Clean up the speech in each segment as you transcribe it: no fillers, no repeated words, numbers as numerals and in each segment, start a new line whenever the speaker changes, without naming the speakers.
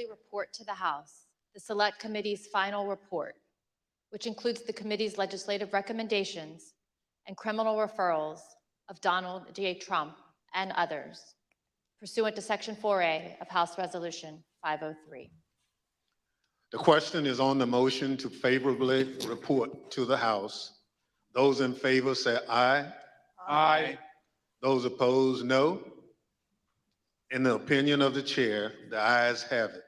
report to the House the Select Committee's final report, which includes the committee's legislative recommendations and criminal referrals of Donald J. Trump and others, pursuant to Section 4A of House Resolution 503.
The question is on the motion to favorably report to the House. Those in favor say aye.
Aye.
Those opposed, no. In the opinion of the chair, the ayes have it.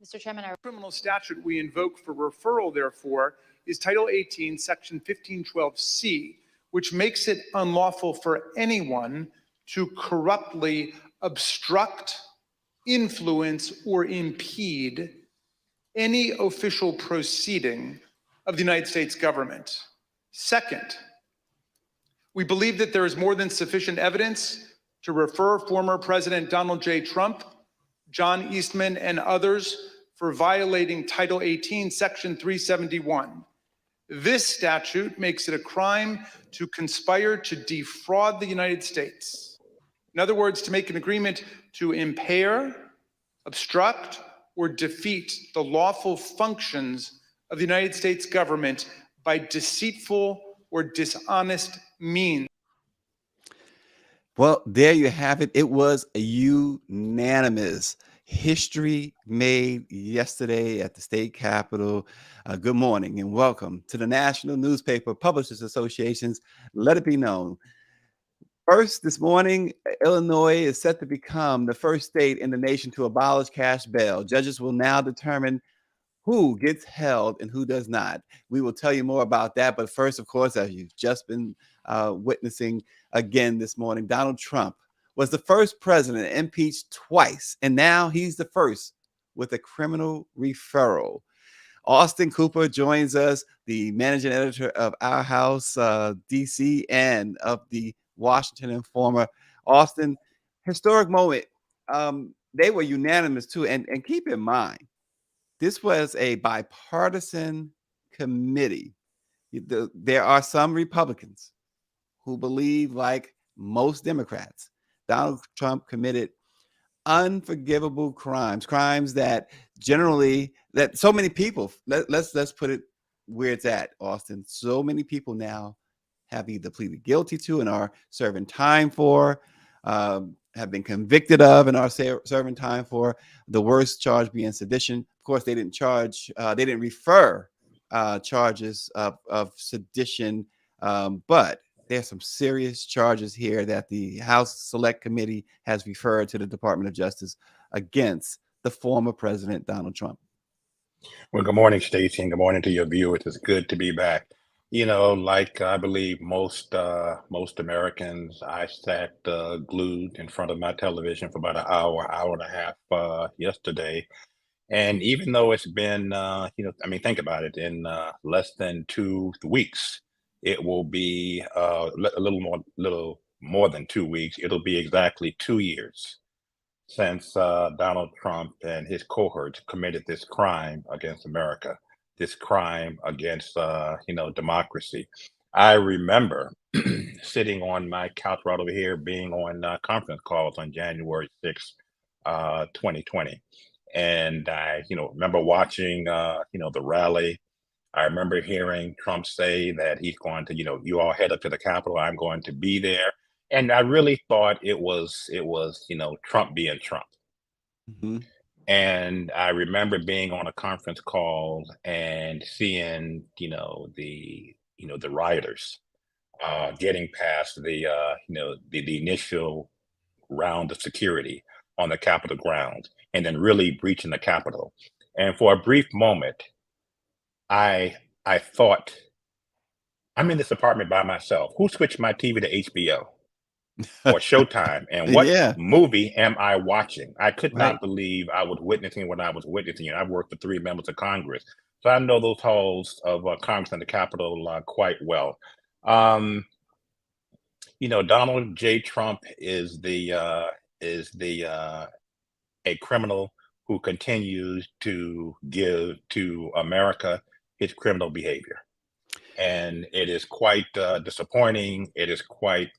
Mr. Chairman,
The criminal statute we invoke for referral, therefore, is Title 18, Section 1512C, which makes it unlawful for anyone to corruptly obstruct, influence, or impede any official proceeding of the United States government. Second, we believe that there is more than sufficient evidence to refer former President Donald J. Trump, John Eastman, and others for violating Title 18, Section 371. This statute makes it a crime to conspire to defraud the United States. In other words, to make an agreement to impair, obstruct, or defeat the lawful functions of the United States government by deceitful or dishonest means.
Well, there you have it. It was a unanimous history made yesterday at the state capitol. Good morning and welcome to the National Newspaper Publishers Association's Let It Be Known. First, this morning, Illinois is set to become the first state in the nation to abolish cash bail. Judges will now determine who gets held and who does not. We will tell you more about that. But first, of course, as you've just been witnessing again this morning, Donald Trump was the first president impeached twice, and now he's the first with a criminal referral. Austin Cooper joins us, the managing editor of Our House, DC, and of the Washington Informer. Austin, historic moment. They were unanimous too, and keep in mind, this was a bipartisan committee. There are some Republicans who believe, like most Democrats, Donald Trump committed unforgivable crimes that generally, that so many people, let's put it where it's at, Austin. So many people now have either pleaded guilty to and are serving time for, have been convicted of and are serving time for, the worst charge being sedition. Of course, they didn't refer charges of sedition, but there's some serious charges here that the House Select Committee has referred to the Department of Justice against the former President Donald Trump.
Well, good morning, Stacey, and good morning to your viewers. It's good to be back. You know, like I believe most Americans, I sat glued in front of my television for about an hour and a half yesterday. And even though it's been, think about it, in less than 2 weeks, it will be a little more than 2 weeks. It'll be exactly 2 years since Donald Trump and his cohorts committed this crime against America, this crime against, democracy. I remember sitting on my couch right over here, being on conference calls on January 6th, 2020. And I, remember watching, the rally. I remember hearing Trump say that he's going to, you all head up to the Capitol, I'm going to be there. And I really thought it was, Trump being Trump.
Mm-hmm.
And I remember being on a conference call and seeing, the rioters getting past the initial round of security on the Capitol grounds and then really breaching the Capitol. And for a brief moment, I thought, I'm in this apartment by myself. Who switched my TV to HBO or Showtime? And what movie am I watching? I could not believe I was witnessing what I was witnessing. And I've worked for 3 members of Congress, so I know those halls of Congress and the Capitol quite well. Donald J. Trump is a criminal who continues to give to America his criminal behavior. And it is quite disappointing. It is quite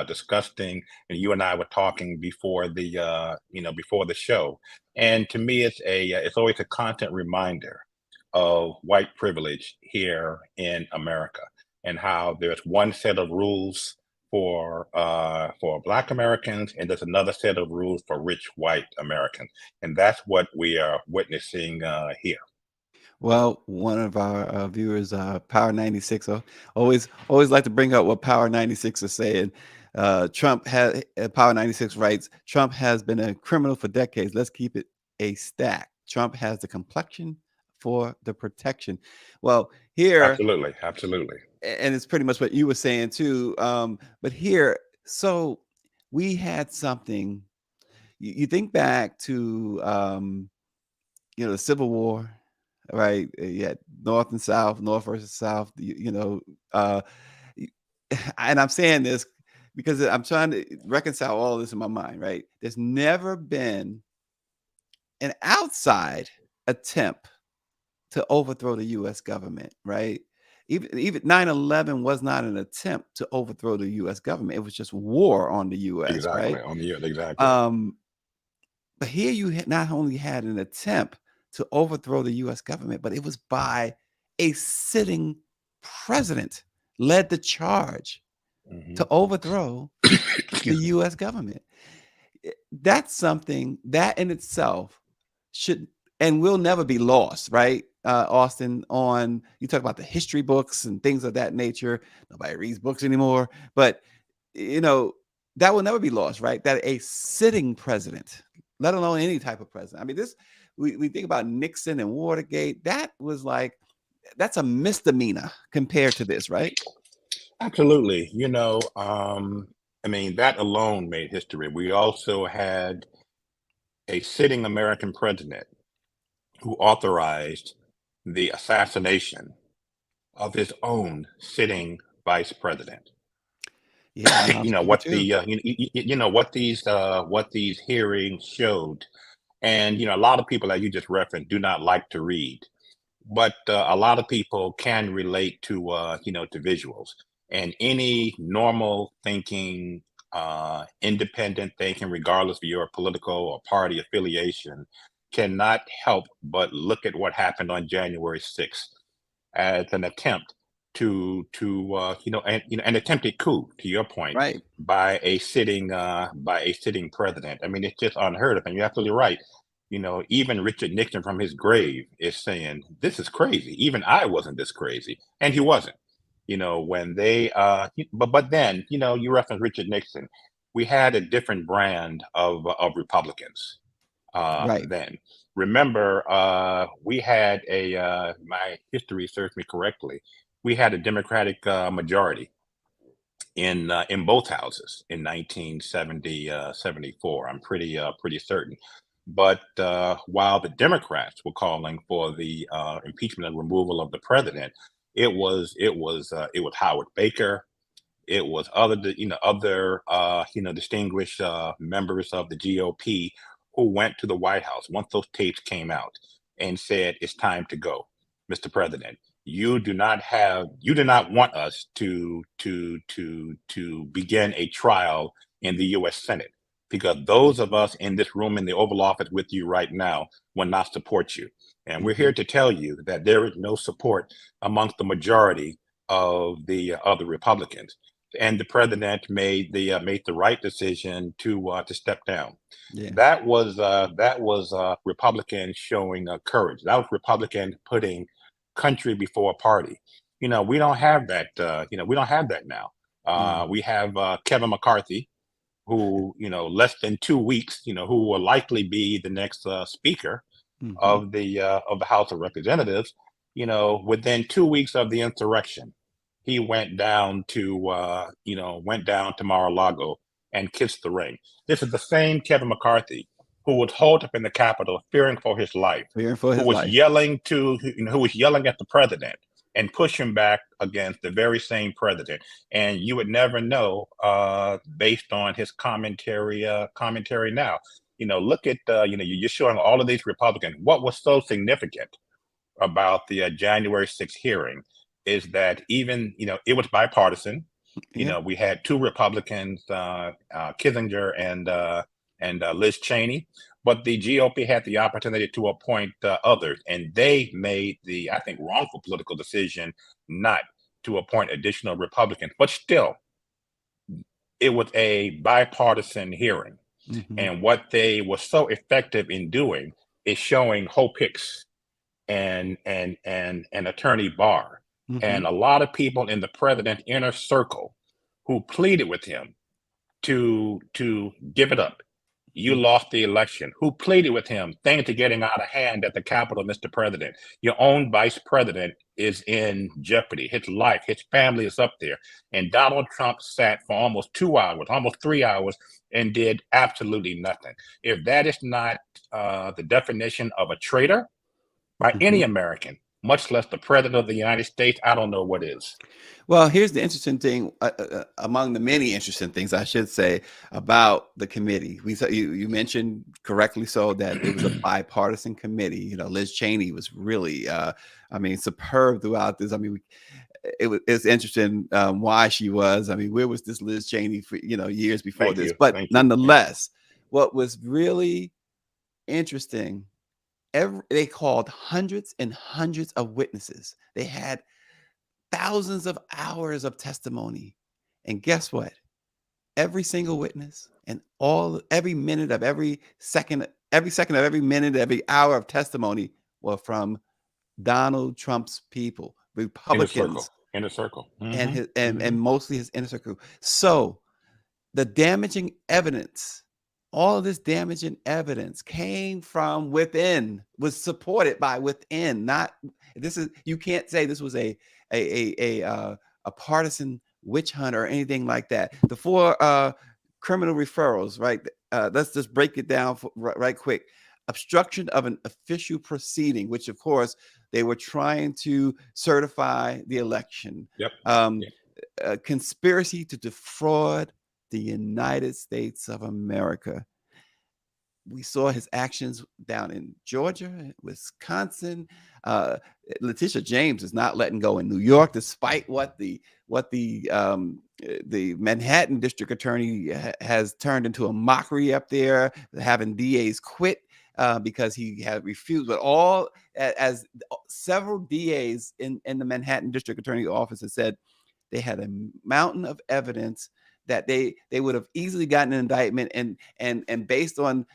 disgusting. And you and I were talking before the before the show. And to me, it's always a constant reminder of white privilege here in America, and how there's one set of rules for Black Americans, and there's another set of rules for rich white Americans, and that's what we are witnessing here.
Well, one of our viewers, Power 96, always like to bring up what Power 96 is saying. Trump has Power 96 writes, Trump has been a criminal for decades. Let's keep it a stack. Trump has the complexion for the protection. Well, here,
Absolutely, absolutely.
and it's pretty much what you were saying too. But here, so we had something. You think back to the Civil War, right? You had North and South, North versus South. Y- and I'm saying this because I'm trying to reconcile all of this in my mind, right? There's never been an outside attempt to overthrow the U.S. government, right? Even 9/11 was not an attempt to overthrow the U.S. government. It was just war on the U.S., right?
Exactly. On the exactly.
Um, but here you not only had an attempt to overthrow the U.S. government, but it was by a sitting president led the charge
Hmm.
to overthrow the
Excuse me.
U.S. government. That's something that in itself should and will never be lost, right? Austin, on you talk about the history books and things of that nature. Nobody reads books anymore, but you know that will never be lost, right? That a sitting president, let alone any type of president. I mean, this we think about Nixon and Watergate. That was like that's a misdemeanor compared to this, right?
Absolutely. I mean, that alone made history. We also had a sitting American president who authorized the assassination of his own sitting vice president.
Yeah, no,
You know
absolutely
what
true.
what these hearings showed, and a lot of people that you just referenced do not like to read, but a lot of people can relate to to visuals, and any normal thinking independent thinking, regardless of your political or party affiliation, cannot help but look at what happened on January 6th as an attempt to an attempted coup, to your point,
Right.
by a sitting president. I mean, it's just unheard of, and you're absolutely right. Even Richard Nixon from his grave is saying this is crazy. Even I wasn't this crazy, and he wasn't. When they but then you reference Richard Nixon. We had a different brand of Republicans
Right.
then. Remember, we had my history serves me correctly, we had a Democratic majority in both houses in 1970, 74. I'm pretty certain. But while the Democrats were calling for the impeachment and removal of the president, it was Howard Baker, it was other distinguished members of the GOP who went to the White House once those tapes came out and said, "It's time to go, Mr. President. You do not want us to begin a trial in the U.S. Senate, because those of us in this room in the Oval Office with you right now will not support you. And we're
Mhm.
here to tell you that there is no support amongst the majority of the Republicans." And the president made the right decision to step down.
Yeah.
That was Republicans showing courage. That was Republican putting country before party. We don't have that. We don't have that now.
No.
We have Kevin McCarthy, who less than 2 weeks, who will likely be the next speaker
Mhm.
of the House of Representatives. Within 2 weeks of the insurrection, he went down to Mar-a-Lago and kissed the ring. This is the same Kevin McCarthy who was holed up in the Capitol fearing for his life,
Fearing for
who
his
was
life.
who was yelling at the president and pushing back against the very same president. And you would never know, based on his commentary now. Look at you're showing all of these Republicans. What was so significant about the January 6th hearing? It was the fact that they were able to hold up in the Capitol fearing for his life, who was yelling at the president and pushing back against the very same president. And you would never know, based on his commentary now. Look at you know you're showing all of these Republicans. What was so significant is that even, it was bipartisan.
Yeah.
We had two Republicans, Kissinger and Liz Cheney, but the GOP had the opportunity to appoint others, and they made the, I think, wrongful political decision not to appoint additional Republicans. But still, it was a bipartisan hearing,
Hmm.
and what they were so effective in doing is showing Hope Hicks and Attorney Barr
Hmm.
and a lot of people in the president's inner circle who pleaded with him to give it up. You lost the election. Who pleaded with him? Things are getting out of hand at the Capitol, Mr. President. Your own vice president is in jeopardy. His life, his family is up there. And Donald Trump sat for almost 2 hours, almost 3 hours, and did absolutely nothing. If that is not the definition of a traitor by any
Hmm.
American, much less the president of the United States, I don't know what is.
Well, here's the interesting thing, among the many interesting things I should say about the committee. You mentioned correctly so that it was a bipartisan committee. Liz Cheney was really, superb throughout this. It's interesting why she was. Where was this Liz Cheney for years before
Thank
this?
you.
But
Thank you. Yeah.
nonetheless, what was really interesting, they called hundreds and hundreds of witnesses. They had thousands of hours of testimony. And guess what? Every single witness and every minute of every second of every minute, every hour of testimony were from Donald Trump's people,
Inner circle.
Republicans,
Inner circle.
and
Hmm.
his and mostly his inner circle. So the damaging evidence, all of this damaging evidence came from within, was supported by within. Not you can't say this was a partisan witch hunt or anything like that. The four criminal referrals, right? Let's just break it down right quick. Obstruction of an official proceeding, which of course they were trying to certify the election.
Yep.
Conspiracy to defraud the United States of America. We saw his actions down in Georgia, Wisconsin. Letitia James is not letting go in New York, despite what the Manhattan district attorney has turned into a mockery up there, having DAs quit because he had refused. But as several DAs in the Manhattan district attorney office have said, they had a mountain of evidence that they would have easily gotten an indictment and based on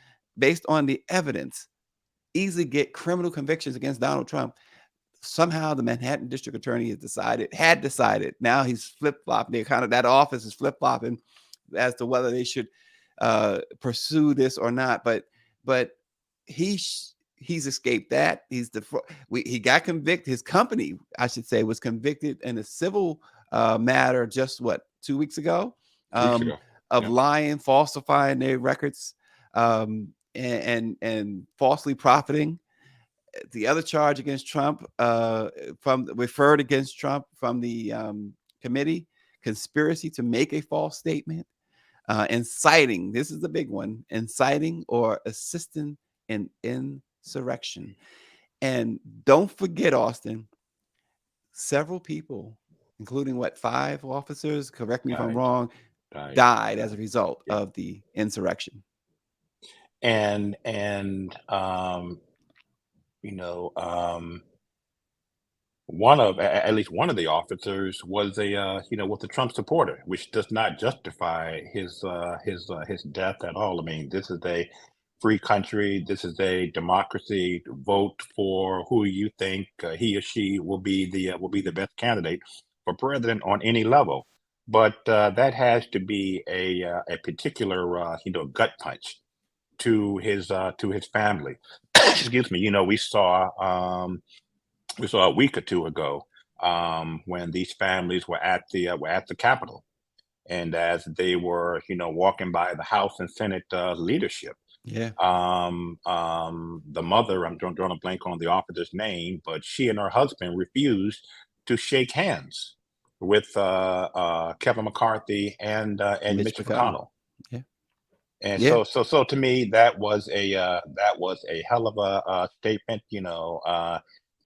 the evidence, easily get criminal convictions against Donald Trump. Somehow the Manhattan district attorney had decided. Now he's flip-flopping. That office is flip-flopping as to whether they should pursue this or not. But he's escaped that. He got convicted. His company, I should say, was convicted in a civil matter just 2 weeks ago,
Weeks ago.
of
Yeah.
lying, falsifying their records, and falsely profiting. The other charge against Trump, referred against Trump from the committee, conspiracy to make a false statement, inciting. This is the big one: inciting or assisting in insurrection. And don't forget, Austin, several people, including 5 officers, correct me if I'm
Died.
wrong, died as a result
Yeah.
of the insurrection.
And at least one of the officers was was a Trump supporter, which does not justify his death at all. This is a free country. This is a democracy. Vote for who you think he or she will be the best candidate for president on any level. But that has to be a particular gut punch to his family. Excuse me. We saw a week or two ago when these families were at the Capitol, and as they were walking by the House and Senate leadership,
Yeah.
the mother, I'm drawing a blank on the officer's name, but she and her husband refused to shake hands with Kevin McCarthy and Mitch McConnell.
Yeah.
And
Yeah.
so to me, that was a hell of a statement,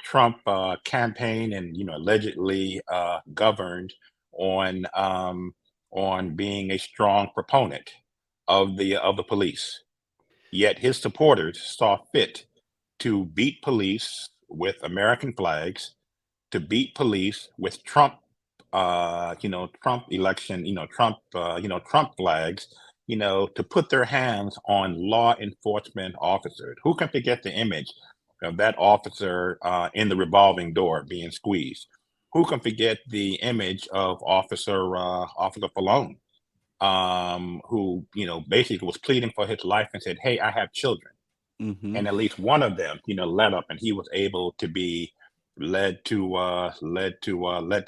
Trump campaigned and allegedly governed on being a strong proponent of the police. Yet his supporters saw fit to beat police with American flags, to beat police with Trump, Trump election, Trump flags, to put their hands on law enforcement officers. Who can forget the image of that officer in the revolving door being squeezed? Who can forget the image of Officer Falone, who basically was pleading for his life and said, "Hey, I have children,"
Hmm.
and at least one of them, let up, and he was able to be led to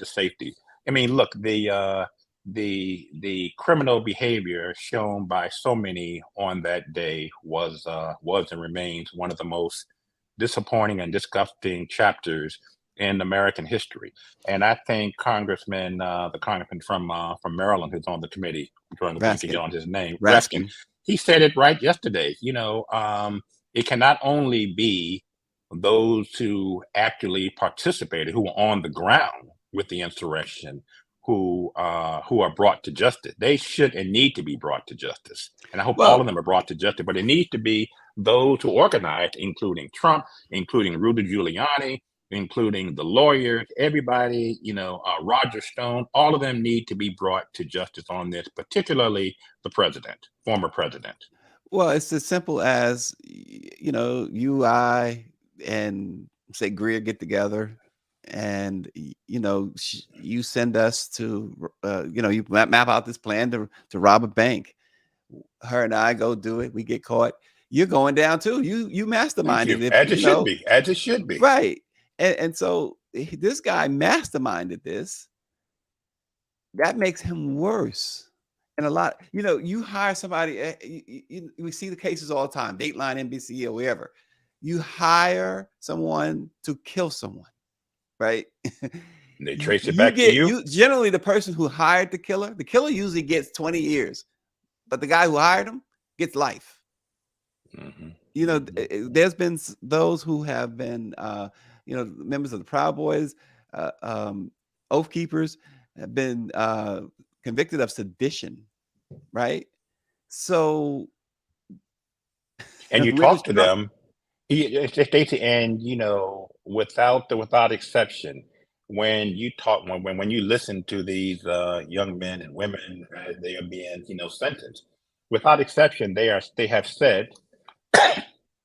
safety. I mean, look, the criminal behavior shown by so many on that day was and remains one of the most disappointing and disgusting chapters in American history. And I think the congressman from Maryland, who's on the committee, drawing a blanking
Raskin.
on his name, Raskin,
Raskin.
he said it right yesterday. It can not only be those who actually participated, who were on the ground with the insurrection, who are brought to justice. They should and need to be brought to justice, and I hope all
Well,
of them are brought to justice. But it needs to be those who organized, including Trump, including Rudy Giuliani, including the lawyers, everybody. Roger Stone. All of them need to be brought to justice on this, particularly the president, former president.
well, it's as simple as you, I, and say Greer get together, and you send us to you map out this plan to rob a bank. Her and I go do it. We get caught. You're going down too. You
Thank
masterminded
you.
it.
As it should be. As it should be.
Right. And so this guy masterminded this. That makes him worse. And a lot, you hire somebody, we see the cases all the time, Dateline, NBC, or wherever. You hire someone to kill someone, right?
They trace it
You
back to
get
you.
generally the person who hired the killer usually gets 20 years, but the guy who hired him gets life. There's been those who have been, members of the Proud Boys, Oath Keepers, have been convicted of sedition, right? So,
And you
where does
talk to
Trump?
them, Stacey, and without exception, when you talk, when you listen to these young men and women as they are being sentenced, without exception, they have said,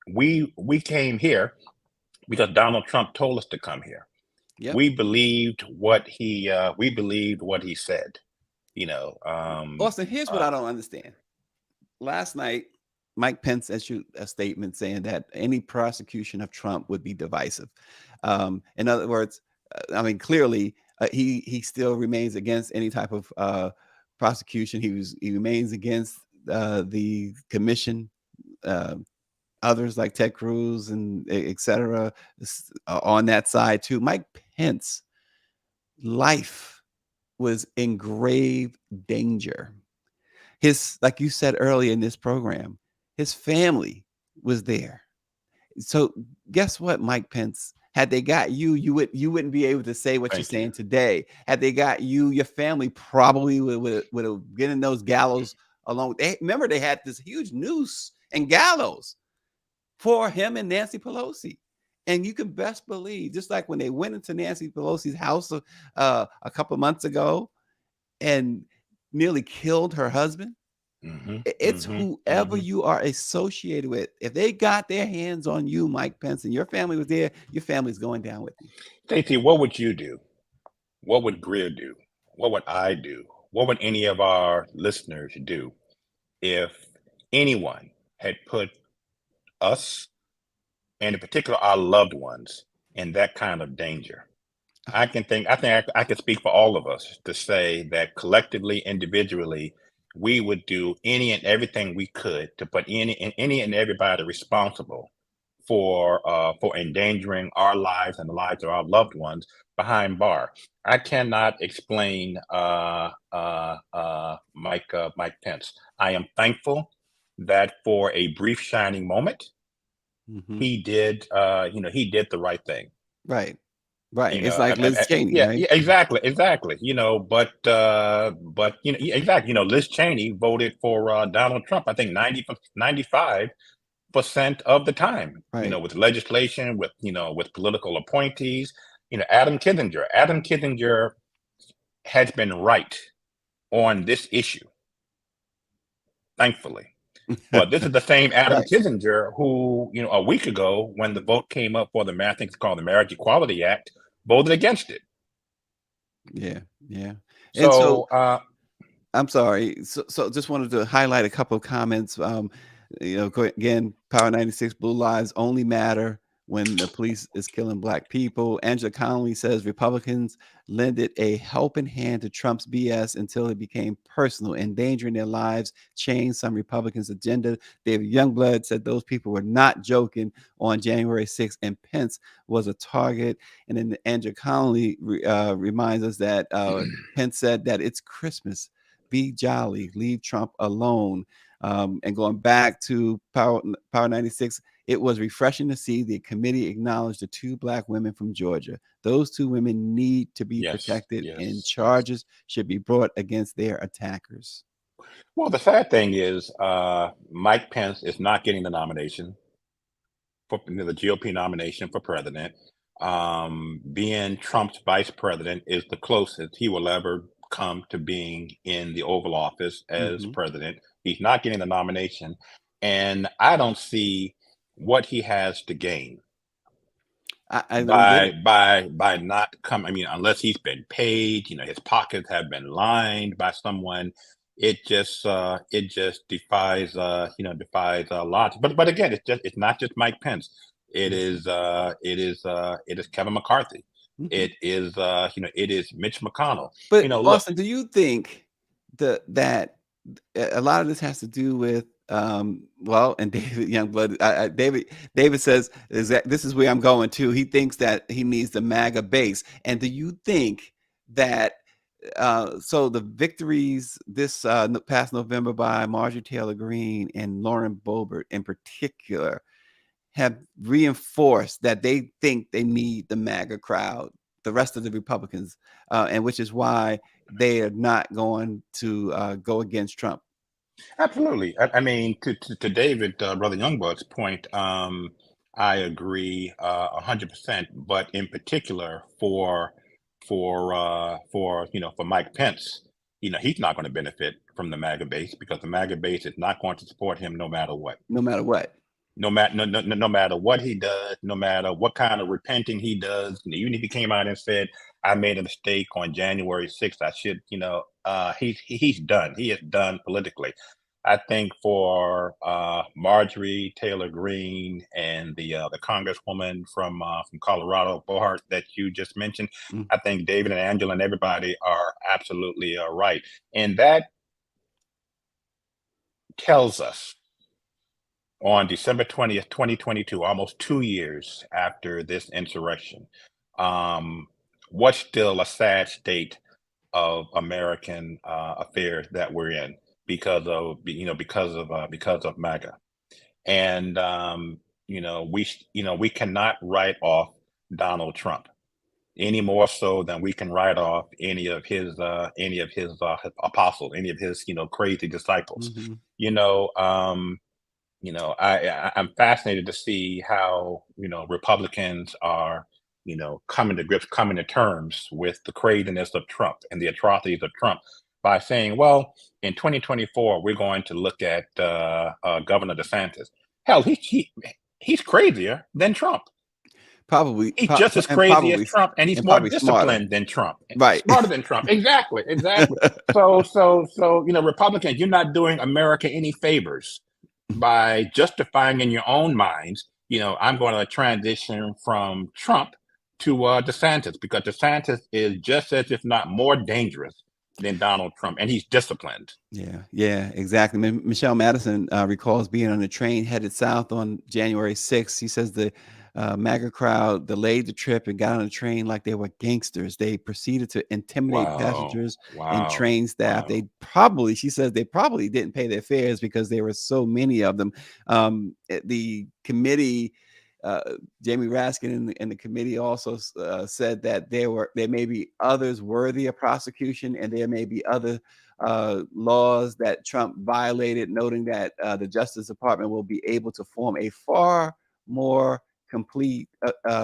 we came here because Donald Trump told us to come here.
Yep.
We believed what he said.
Austin, here's what I don't understand. Last night, Mike Pence issued a statement saying that any prosecution of Trump would be divisive. In other words, clearly he still remains against any type of prosecution. He remains against the commission. Others like Ted Cruz and et cetera on that side too. Mike Pence life was in grave danger. Like you said earlier in this program, his family was there. So guess what, Mike Pence? Had they got you, you wouldn't be able to say what you're saying today. Had they got you, your family probably would have been in those gallows along. Remember, they had this huge noose and gallows for him and Nancy Pelosi. And you can best believe, just like when they went into Nancy Pelosi's house a couple of months ago and nearly killed her husband. It's whoever you are associated with. If they got their hands on you, Mike Pence, and your family was there, your family's going down with you.
Stacey, what would you do? What would Greer do? What would I do? What would any of our listeners do if anyone had put us, and in particular our loved ones, in that kind of danger? I think I can speak for all of us to say that collectively, individually, we would do any and everything we could to put any and everybody responsible for endangering our lives and the lives of our loved ones behind bar. I cannot explain Mike Pence. I am thankful that for a brief shining moment, he did the right thing.
Right. Right.
You
It's
know,
like Liz Cheney,
yeah,
right?
yeah, exactly. You know, but you know, yeah, exactly. You know, Liz Cheney voted for Donald Trump. I think 95% of the time. You know,
Right.
with legislation, with with political appointees. You know, Adam Kinzinger has been right on this issue, thankfully. But this is the same Adam
Right.
Kinzinger who, a week ago, when the vote came up for I think it's called the Marriage Equality Act, voted against it.
Yeah. Yeah. And so
So,
I'm sorry. So just wanted to highlight a couple of comments. Again, Power 96 Blue Lives only matter when the police is killing black people. Angela Connolly says Republicans lended a helping hand to Trump's BS until it became personal, endangering their lives, changed some Republicans' agenda. David Youngblood said those people were not joking on January 6th, and Pence was a target. And then Angela Connolly reminds us that Pence said that it's Christmas. Be jolly, leave Trump alone. And going back to Power 96, it was refreshing to see the committee acknowledge the two black women from Georgia. Those two women need to be
yes,
protected, and
yes, yes.
charges should be brought against their attackers.
Well, the sad thing is, Mike Pence is not getting the nomination for the GOP nomination for president. Being Trump's vice president is the closest he will ever come to being in the Oval Office as
Hmm.
president. He's not getting the nomination, and I don't see what he has to gain
I don't get it.
by not come. I mean, unless he's been paid, his pockets have been lined by someone. It just defies logic. But again, it's not just Mike Pence. It
Mhm,
is it is Kevin McCarthy.
mhm.
It is Mitch McConnell.
But
Look,
Austin, do you think that a lot of this has to do with well, and David Youngblood, David says is that this is where I'm going to. He thinks that he needs the MAGA base. And do you think that so the victories this past November by Marjorie Taylor Greene and Lauren Boebert in particular have reinforced that they think they need the MAGA crowd, the rest of the Republicans, and which is why they are not going to go against Trump?
absolutely. I mean, to David, Brother Youngblood's point, I agree 100%. But in particular, for Mike Pence, he's not going to benefit from the MAGA base because the MAGA base is not going to support him no matter what.
No matter what.
No matter what he does, no matter what kind of repenting he does, even if he came out and said, "I made a mistake on January 6th, I should," he's done. He is done politically. I think for Marjorie Taylor Greene and the Congresswoman from Colorado, Bohart, that you just mentioned,
Mm,
I think David and Angela and everybody are absolutely right, and that tells us on December 20th, 2022, almost 2 years after this insurrection, um, what's still a sad state of American affairs that we're in because of MAGA. And we cannot write off Donald Trump any more so than we can write off any of his apostles, any of his crazy disciples.
mhm.
You know, um, I'm fascinated to see how Republicans are coming to terms with the craziness of Trump and the atrocities of Trump by saying, well, in 2024 we're going to look at Governor DeSantis. Hell, he's crazier than Trump.
Probably,
He's just as
and
crazy as
probably,
Trump, and he's
and
more
probably smarter.
disciplined than Trump,
Right.
smarter than Trump. Exactly, exactly. So Republicans, you're not doing America any favors by justifying in your own minds, I'm going to transition from Trump to DeSantis because DeSantis is just as, if not more dangerous than Donald Trump, and he's disciplined.
Yeah, yeah, exactly. Michelle Madison recalls being on a train headed south on January 6th. She says the MAGA crowd delayed the trip and got on the train like they were gangsters. They proceeded to intimidate
Wow,
passengers and
wow,
train staff.
wow.
She says they probably didn't pay their fares because there were so many of them. The committee Jamie Raskin in the committee also said that there may be others worthy of prosecution, and there may be other laws that Trump violated, noting that the Justice Department will be able to form a far more complete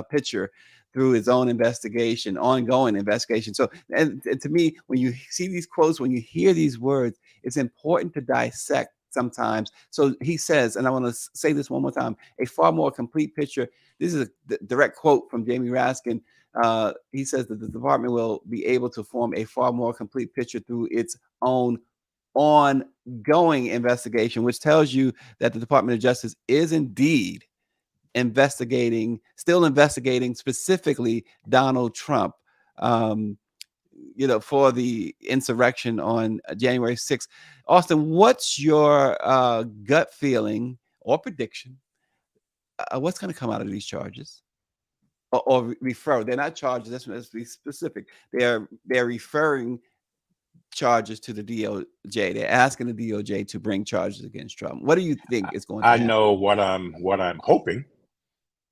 picture through its own investigation, ongoing investigation. So, and to me, when you see these quotes, when you hear these words, it's important to dissect sometimes. So he says, and I want to say this one more time, a far more complete picture. This is a direct quote from Jamie Raskin. He says that the department will be able to form a far more complete picture through its own ongoing investigation, which tells you that the Department of Justice is indeed still investigating specifically Donald Trump, for the insurrection on January 6th. Austin, what's your gut feeling or prediction? What's going to come out of these charges or refer? They're not charges. Let's be specific. They're referring charges to the DOJ. They're asking the DOJ to bring charges against Trump. What do you think is going to happen?
I know what I'm hoping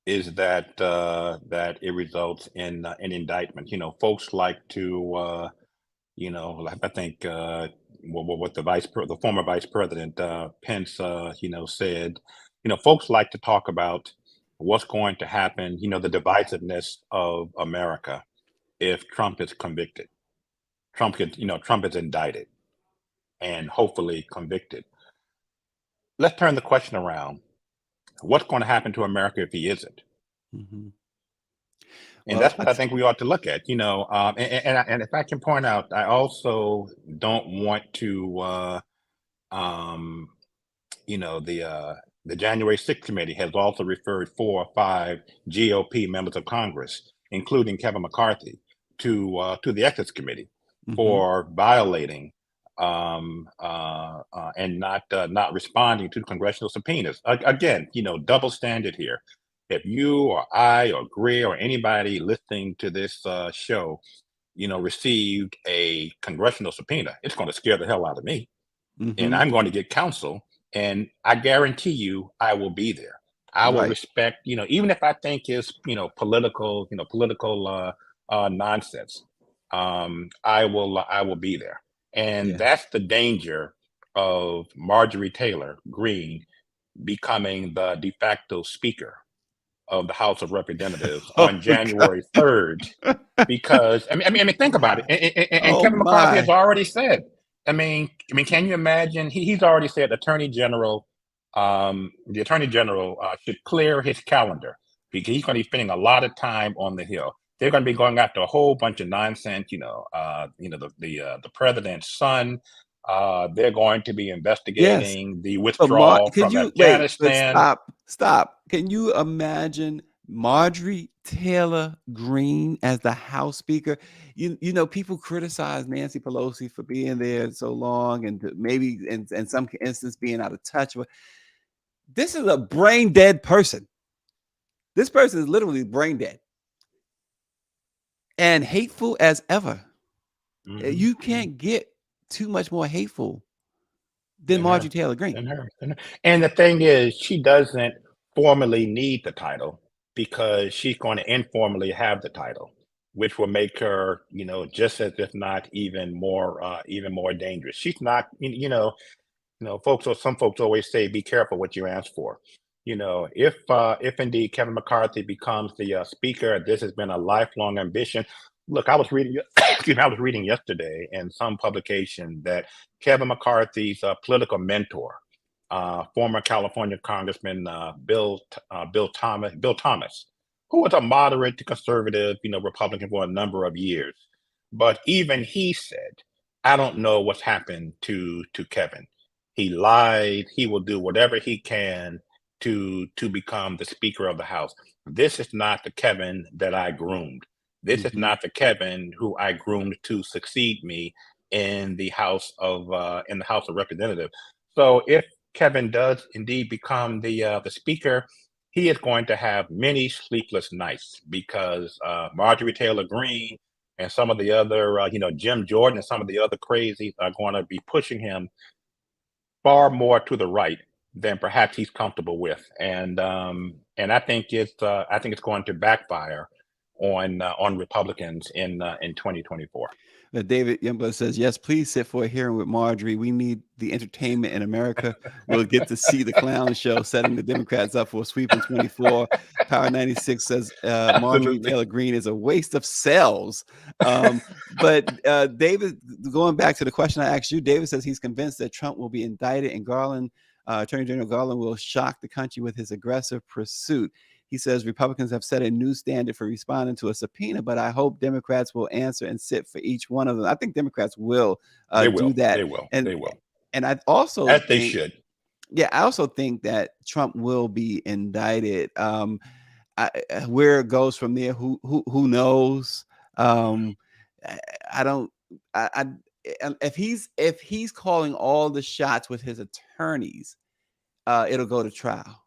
is that that it results in an indictment. Folks like to I think what the former Vice President Pence said. Folks like to talk about what's going to happen. The divisiveness of America if Trump is convicted. Trump is indicted and hopefully convicted. Let's turn the question around. What's going to happen to America if he isn't?
Mm-hmm.
And that's what I think we ought to look at, and if I can point out, I also don't want to, the January 6th committee has also referred 4 or 5 GOP members of Congress, including Kevin McCarthy, to the Ethics Committee for violating and not responding to congressional subpoenas. Again, double standard here. If you or I or Greer or anybody listening to this show, received a congressional subpoena, it's going to scare the hell out of me. And I'm going to get counsel. And I guarantee you, I will be there. I will respect, even if I think it's, political nonsense. I will be there. And that's the danger of Marjorie Taylor Greene becoming the de facto speaker of the House of Representatives on January 3rd, because I mean, think about it. And Kevin McCarthy has already said. I mean, can you imagine? He's already said the Attorney General should clear his calendar because he's going to be spending a lot of time on the Hill. They're going to be going after a whole bunch of nonsense. The president's son. They're going to be investigating the withdrawal from Afghanistan.
Stop. Can you imagine Marjorie Taylor Greene as the House Speaker? People criticize Nancy Pelosi for being there so long and maybe in some instance being out of touch. This is a brain dead person. This person is literally brain dead and hateful as ever. You can't get too much more hateful than Marjorie Taylor Greene.
And the thing is, she doesn't formally need the title because she's going to informally have the title, which will make her, just as if not even more dangerous. She's not, some folks always say, be careful what you ask for. If indeed Kevin McCarthy becomes the speaker, this has been a lifelong ambition. Look, I was reading yesterday in some publication that Kevin McCarthy's political mentor, former California Congressman Bill Thomas, who was a moderate to conservative, Republican for a number of years, but even he said, "I don't know what's happened to Kevin. He lied. He will do whatever he can to become the Speaker of the House. This is not the Kevin that I groomed. This is not the Kevin who I groomed to succeed me in the House of Representatives." So if Kevin does indeed become the speaker, he is going to have many sleepless nights because Marjorie Taylor Greene and some of the other, Jim Jordan and some of the other crazies are going to be pushing him far more to the right than perhaps he's comfortable with, and I think it's going to backfire on Republicans in 2024.
David Youngblood says, yes, please sit for a hearing with Marjorie. We need the entertainment in America. We'll get to see the clown show setting the Democrats up for a sweep in 24. Power 96 says Marjorie
Absolutely.
Taylor Greene is a waste of cells. But David, going back to the question I asked you, David says he's convinced that Trump will be indicted and Garland, Attorney General Garland, will shock the country with his aggressive pursuit. He says Republicans have set a new standard for responding to a subpoena, but I hope Democrats will answer and sit for each one of them. I think Democrats will
They
do
will.
that.
They will.
And
They will.
I also
As they
think,
should.
yeah, I also think that Trump will be indicted. Where it goes from there, who knows? I don't. If he's calling all the shots with his attorneys, it'll go to trial.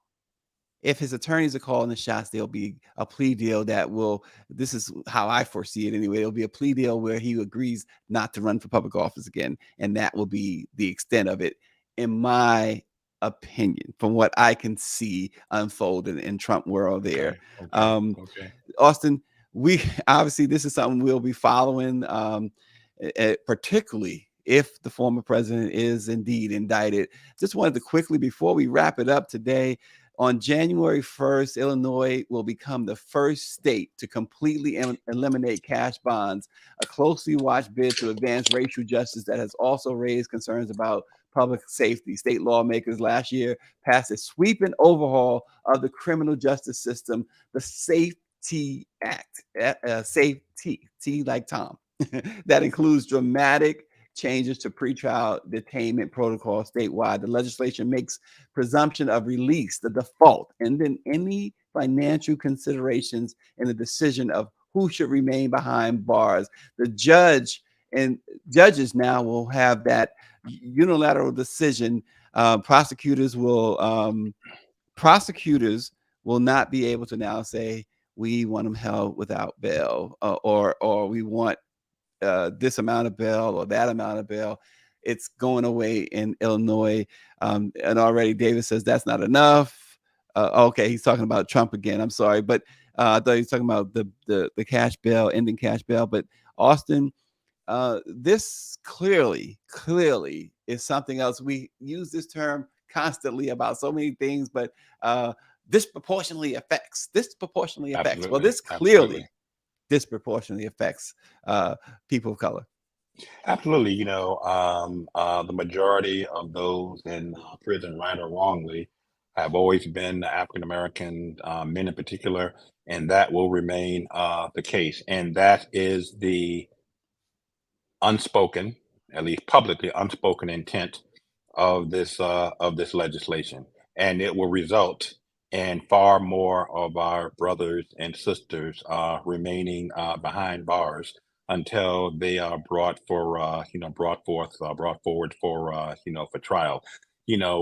If his attorneys are calling the shots, there'll be a plea deal that will, this is how I foresee it anyway, it'll be a plea deal where he agrees not to run for public office again. And that will be the extent of it, in my opinion, from what I can see unfolding in Trump world there.
Okay.
Austin, we obviously, this is something we'll be following, particularly if the former president is indeed indicted. Just wanted to quickly, before we wrap it up today, on January 1st, Illinois will become the first state to completely eliminate cash bonds, a closely watched bid to advance racial justice that has also raised concerns about public safety. State lawmakers last year passed a sweeping overhaul of the criminal justice system, the Safety Act, safety, T like Tom, that includes dramatic changes to pretrial detainment protocol statewide. The legislation makes presumption of release the default, and then any financial considerations in the decision of who should remain behind bars. The judge and judges now will have that unilateral decision. Prosecutors will not be able to now say we want them held without bail, or we want this amount of bail or that amount of bail. It's going away in Illinois. And already David says that's not enough. Okay, he's talking about Trump again. I'm sorry, but I thought he was talking about the cash bail, ending cash bail. But Austin, this clearly is something else. We use this term constantly about so many things, but disproportionately affects. Well, this clearly disproportionately affects people of color.
Absolutely. The majority of those in prison, right or wrongly, have always been African American men in particular, and that will remain the case. And that is the unspoken, at least publicly unspoken intent of this legislation, and it will result in far more of our brothers and sisters remaining behind bars until they are brought forward for trial.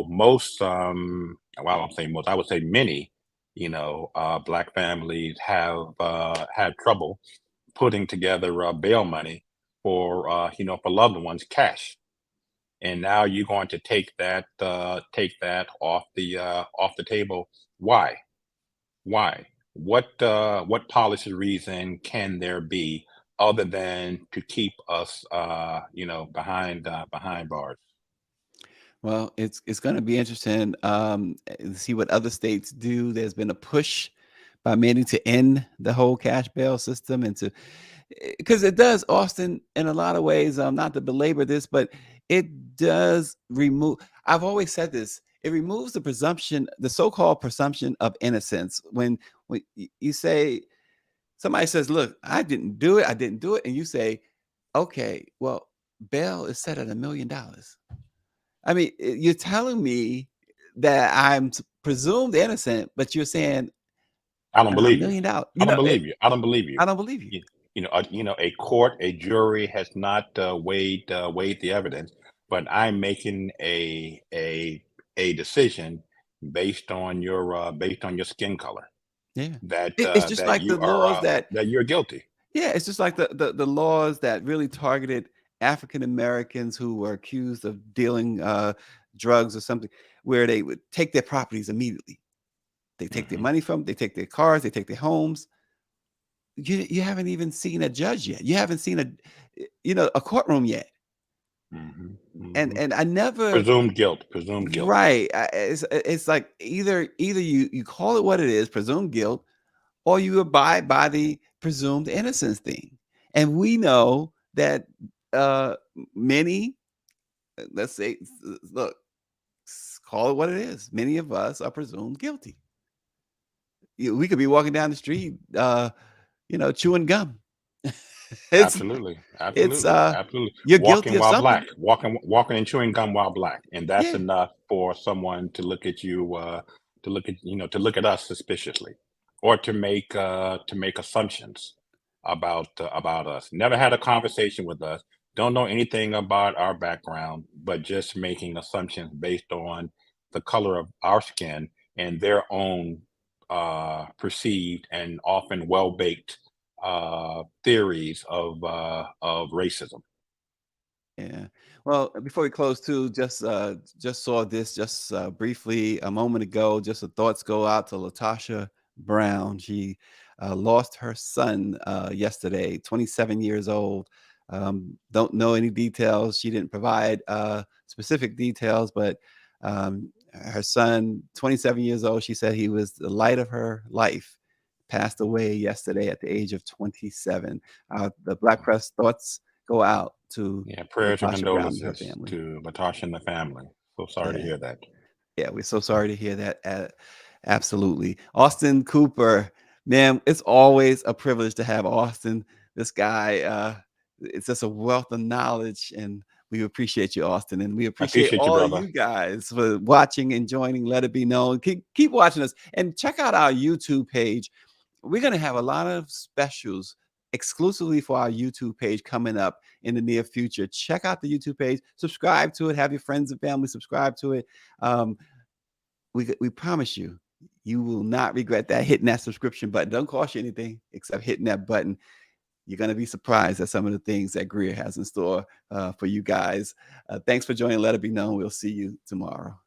Most, well, I don't say most, I would say many, Black families have had trouble putting together bail money for loved ones, cash. And now you're going to take that off the table. Why? What policy reason can there be other than to keep us behind bars?
Well, it's going to be interesting to see what other states do. There's been a push by many to end the whole cash bail system, and to, because it does, Austin, in a lot of ways, not to belabor this, but it does remove, I've always said this, it removes the presumption, the so-called presumption of innocence. When you say, somebody says, look, I didn't do it, and you say, okay, well, bail is set at $1 million. I mean, you're telling me that I'm presumed innocent, but you're saying
I don't
$1
believe you.
million.
I don't believe you. I don't believe you.
I don't believe you.
A jury has not weighed the evidence, but I'm making a decision based on your skin color.
Yeah,
That
it's just
that
like the
you are
laws that,
that you're guilty.
yeah, it's just like the laws that really targeted African Americans who were accused of dealing drugs or something. where they would take their properties immediately. They take their money from, they take their cars, they take their homes. You haven't even seen a judge yet. You haven't seen a courtroom yet. And I never,
Presumed guilt. Presumed guilt.
right. It's like either you call it what it is, presumed guilt, or you abide by the presumed innocence thing. And we know that many, let's say, look, call it what it is. Many of us are presumed guilty. We could be walking down the street, chewing gum. it's
Absolutely.
it's
Absolutely. Absolutely.
you're guilty
Walking
of
while
something.
black. Walking and chewing gum while black. And that's
Yeah.
enough for someone to look at you, to look at us suspiciously, or to make assumptions about us. Never had a conversation with us. Don't know anything about our background, but just making assumptions based on the color of our skin and their own perceived and often well-baked theories of racism.
Yeah. Well, before we close too, just saw this briefly a moment ago. Just the thoughts go out to Latasha Brown. She lost her son yesterday, 27 years old. Don't know any details. She didn't provide specific details, but her son, 27 years old, she said he was the light of her life, passed away yesterday at the age of 27. The Black Press thoughts go out to
Yeah, prayers and
Latasha Brown and her
condolences
family.
to Latasha and the family. So sorry to
Yeah.
hear that.
Yeah, we're so sorry to hear that. Absolutely. Austin Cooper, man, it's always a privilege to have Austin. This guy, it's just a wealth of knowledge, and we appreciate you, Austin, and we
I
appreciate
appreciate you,
all of
brother.
you guys for watching and joining. Let it be known. Keep watching us, and check out our YouTube page. We're going to have a lot of specials exclusively for our YouTube page coming up in the near future. Check out the YouTube page, subscribe to it, have your friends and family subscribe to it. We promise you, you will not regret that, hitting that subscription button. Don't cost you anything except hitting that button. You're going to be surprised at some of the things that Greer has in store for you guys. Thanks for joining. Let it be known. We'll see you tomorrow.